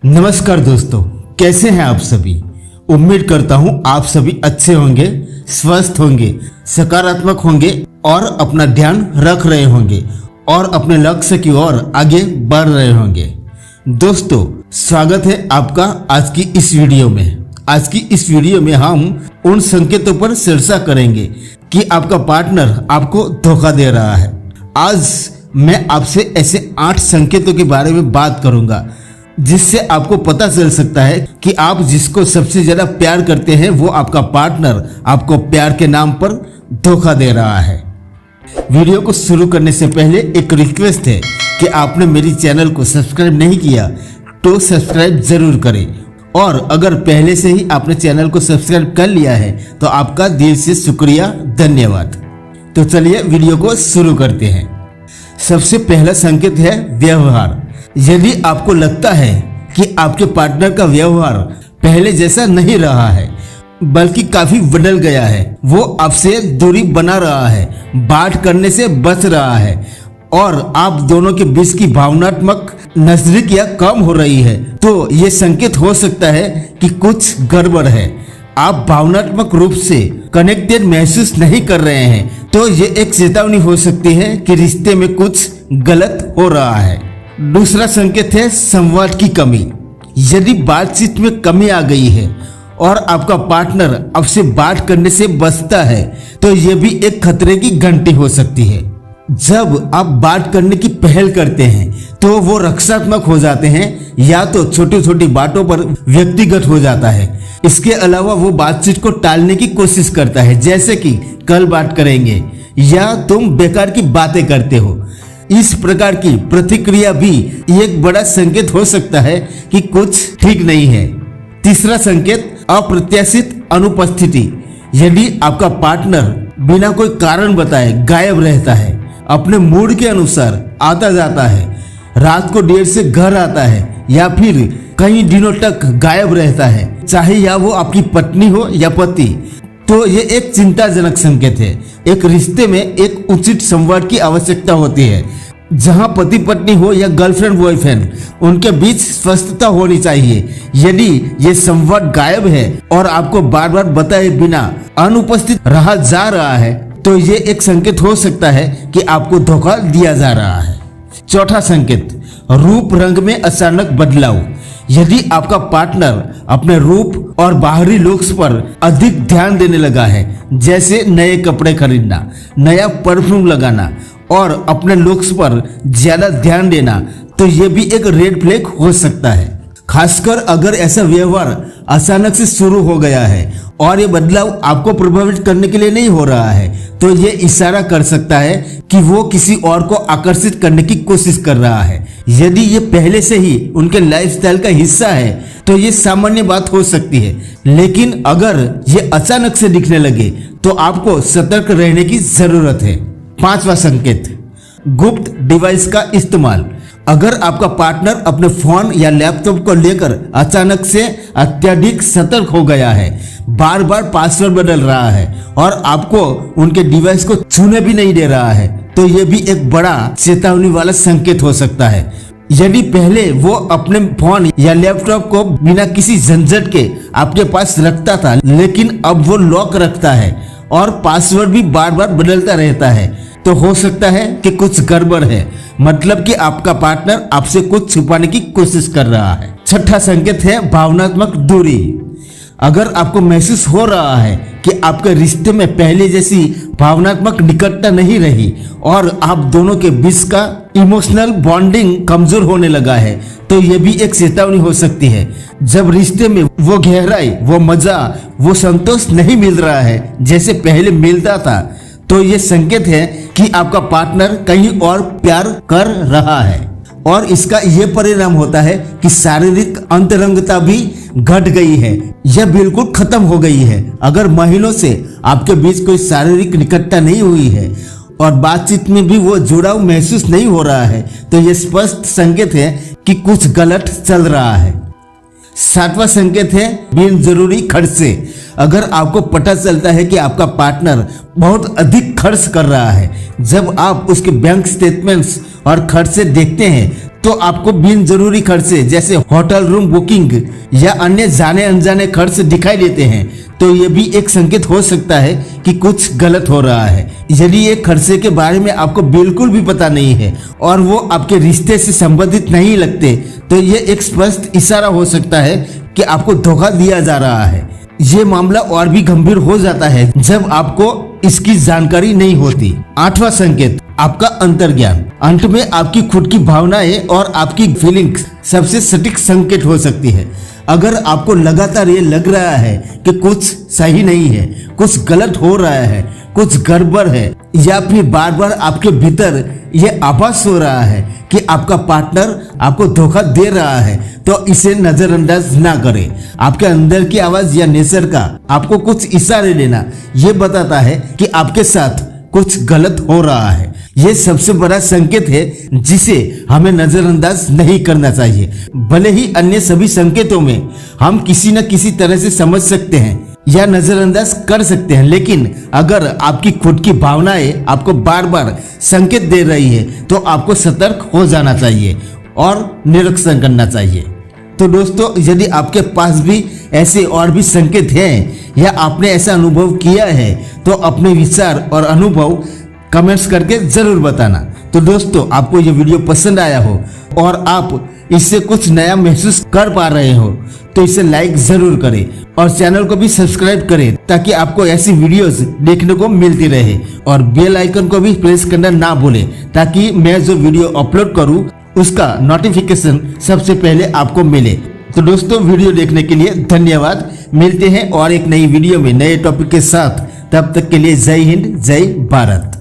नमस्कार दोस्तों, कैसे हैं आप सभी। उम्मीद करता हूं आप सभी अच्छे होंगे, स्वस्थ होंगे, सकारात्मक होंगे और अपना ध्यान रख रहे होंगे और अपने लक्ष्य की ओर आगे बढ़ रहे होंगे। दोस्तों, स्वागत है आपका आज की इस वीडियो में। आज की इस वीडियो में हम उन संकेतों पर चर्चा करेंगे कि आपका पार्टनर आपको धोखा दे रहा है। आज मैं आपसे ऐसे 8 संकेतों के बारे में बात करूंगा जिससे आपको पता चल सकता है कि आप जिसको सबसे ज्यादा प्यार करते हैं वो आपका पार्टनर आपको प्यार के नाम पर धोखा दे रहा है। वीडियो को शुरू करने से पहले एक रिक्वेस्ट है कि आपने मेरी चैनल को सब्सक्राइब नहीं किया तो सब्सक्राइब जरूर करें, और अगर पहले से ही आपने चैनल को सब्सक्राइब कर लिया है तो आपका दिल से शुक्रिया, धन्यवाद। तो चलिए वीडियो को शुरू करते हैं। सबसे पहला संकेत है व्यवहार। यदि आपको लगता है कि आपके पार्टनर का व्यवहार पहले जैसा नहीं रहा है बल्कि काफी बदल गया है, वो आपसे दूरी बना रहा है, बात करने से बच रहा है और आप दोनों के बीच की भावनात्मक नजदीकियां कम हो रही है, तो ये संकेत हो सकता है कि कुछ गड़बड़ है। आप भावनात्मक रूप से कनेक्टेड महसूस नहीं कर रहे हैं, तो ये एक चेतावनी हो सकती है कि रिश्ते में कुछ गलत हो रहा है। दूसरा संकेत है संवाद की कमी। यदि बातचीत में कमी आ गई है और आपका पार्टनर आपसे बात करने से बचता है तो यह भी एक खतरे की घंटी हो सकती है। जब आप बात करने की पहल करते हैं तो वो रक्षात्मक हो जाते हैं या तो छोटी छोटी बातों पर व्यक्तिगत हो जाता है। इसके अलावा वो बातचीत को टालने की कोशिश करता है, जैसे कि कल बात करेंगे या तुम बेकार की बातें करते हो। इस प्रकार की प्रतिक्रिया भी एक बड़ा संकेत हो सकता है कि कुछ ठीक नहीं है। तीसरा संकेत अप्रत्याशित अनुपस्थिति। यदि आपका पार्टनर बिना कोई कारण बताए गायब रहता है, अपने मूड के अनुसार आता जाता है, रात को देर से घर आता है या फिर कई दिनों तक गायब रहता है, चाहे या वो आपकी पत्नी हो या पति, तो ये एक चिंताजनक संकेत है। एक रिश्ते में एक उचित संवाद की आवश्यकता होती है, जहां पति पत्नी हो या गर्लफ्रेंड बॉयफ्रेंड, उनके बीच स्पष्टता होनी चाहिए। यदि ये संवाद गायब है और आपको बार बार बताए बिना अनुपस्थित रहा जा रहा है तो ये एक संकेत हो सकता है कि आपको धोखा दिया जा रहा है। चौथा संकेत रूप रंग में अचानक बदलाव। यदि आपका पार्टनर अपने रूप और बाहरी लुक्स पर अधिक ध्यान देने लगा है, जैसे नए कपड़े खरीदना, नया परफ्यूम लगाना और अपने लुक्स पर ज्यादा ध्यान देना, तो ये भी एक रेड फ्लैग हो सकता है। खासकर अगर ऐसा व्यवहार अचानक से शुरू हो गया है और ये बदलाव आपको प्रभावित करने के लिए नहीं हो रहा है, तो ये इशारा कर सकता है कि वो किसी और को आकर्षित करने की कोशिश कर रहा है। यदि ये पहले से ही उनके लाइफस्टाइल का हिस्सा है तो ये सामान्य बात हो सकती है, लेकिन अगर ये अचानक से दिखने लगे तो आपको सतर्क रहने की जरूरत है। पांचवा संकेत गुप्त डिवाइस का इस्तेमाल। अगर आपका पार्टनर अपने फोन या लैपटॉप को लेकर अचानक से अत्यधिक सतर्क हो गया है, बार बार पासवर्ड बदल रहा है और आपको उनके डिवाइस को छूने भी नहीं दे रहा है, तो ये भी एक बड़ा चेतावनी वाला संकेत हो सकता है। यदि पहले वो अपने फोन या लैपटॉप को बिना किसी झंझट के आपके पास रखता था, लेकिन अब वो लॉक रखता है और पासवर्ड भी बार बार बदलता रहता है, तो हो सकता है कि कुछ गड़बड़ है, मतलब कि आपका पार्टनर आपसे कुछ छुपाने की कोशिश कर रहा है। छठा संकेत है भावनात्मक दूरी। अगर आपको महसूस हो रहा है कि आपके रिश्ते में पहले जैसी भावनात्मक निकटता नहीं रही और आप दोनों के बीच का इमोशनल बॉन्डिंग कमजोर होने लगा है, तो यह भी एक चेतावनी हो सकती है। जब रिश्ते में वो गहराई, वो मजा, वो संतोष नहीं मिल रहा है जैसे पहले मिलता था, तो ये संकेत है कि आपका पार्टनर कहीं और प्यार कर रहा है और इसका ये परिणाम होता है कि शारीरिक अंतरंगता भी घट गई है या बिल्कुल खत्म हो गई है। अगर महीनों से आपके बीच कोई शारीरिक निकटता नहीं हुई है और बातचीत में भी वो जुड़ाव महसूस नहीं हो रहा है, तो ये स्पष्ट संकेत है कि कुछ गलत चल रहा है। सातवां संकेत है बिन जरूरी खर्चे। अगर आपको पता चलता है कि आपका पार्टनर बहुत अधिक खर्च कर रहा है, जब आप उसके बैंक स्टेटमेंट्स और खर्चे देखते हैं तो आपको बिन जरूरी खर्चे जैसे होटल रूम बुकिंग या अन्य जाने अनजाने खर्च दिखाई देते हैं तो ये भी एक संकेत हो सकता है कि कुछ गलत हो रहा है। यदि ये खर्चे के बारे में आपको बिल्कुल भी पता नहीं है और वो आपके रिश्ते से संबंधित नहीं लगते तो ये एक स्पष्ट इशारा हो सकता है कि आपको धोखा दिया जा रहा है। ये मामला और भी गंभीर हो जाता है जब आपको इसकी जानकारी नहीं होती। 8वां संकेत, आपका अंतर्ज्ञान। अंत में आपकी खुद की भावनाएं और आपकी फीलिंग्स सबसे सटीक संकेत हो सकती है। अगर आपको लगातार ये लग रहा है कि कुछ सही नहीं है, कुछ गलत हो रहा है, कुछ गड़बड़ है, या फिर बार बार आपके भीतर ये आभास हो रहा है कि आपका पार्टनर आपको धोखा दे रहा है, तो इसे नजरअंदाज ना करें। आपके अंदर की आवाज या नेचर का आपको कुछ इशारे देना ये बताता है कि आपके साथ कुछ गलत हो रहा है। ये सबसे बड़ा संकेत है जिसे हमें नजरअंदाज नहीं करना चाहिए। भले ही अन्य सभी संकेतों में हम किसी न किसी तरह से समझ सकते हैं या नजरअंदाज कर सकते हैं, लेकिन अगर आपकी खुद की भावनाएं आपको बार बार संकेत दे रही है तो आपको सतर्क हो जाना चाहिए और निरीक्षण करना चाहिए। तो दोस्तों, यदि आपके पास भी ऐसे और भी संकेत हैं या आपने ऐसा अनुभव किया है तो अपने विचार और अनुभव कमेंट्स करके जरूर बताना। तो दोस्तों, आपको ये वीडियो पसंद आया हो और आप इससे कुछ नया महसूस कर पा रहे हो तो इसे लाइक जरूर करें और चैनल को भी सब्सक्राइब करें ताकि आपको ऐसी वीडियोस देखने को मिलती रहे, और बेल आइकन को भी प्रेस करना ना भूलें ताकि मैं जो वीडियो अपलोड करूं उसका नोटिफिकेशन सबसे पहले आपको मिले। तो दोस्तों, वीडियो देखने के लिए धन्यवाद। मिलते हैं और एक नई वीडियो में नए टॉपिक के साथ। तब तक के लिए जय हिंद, जय भारत।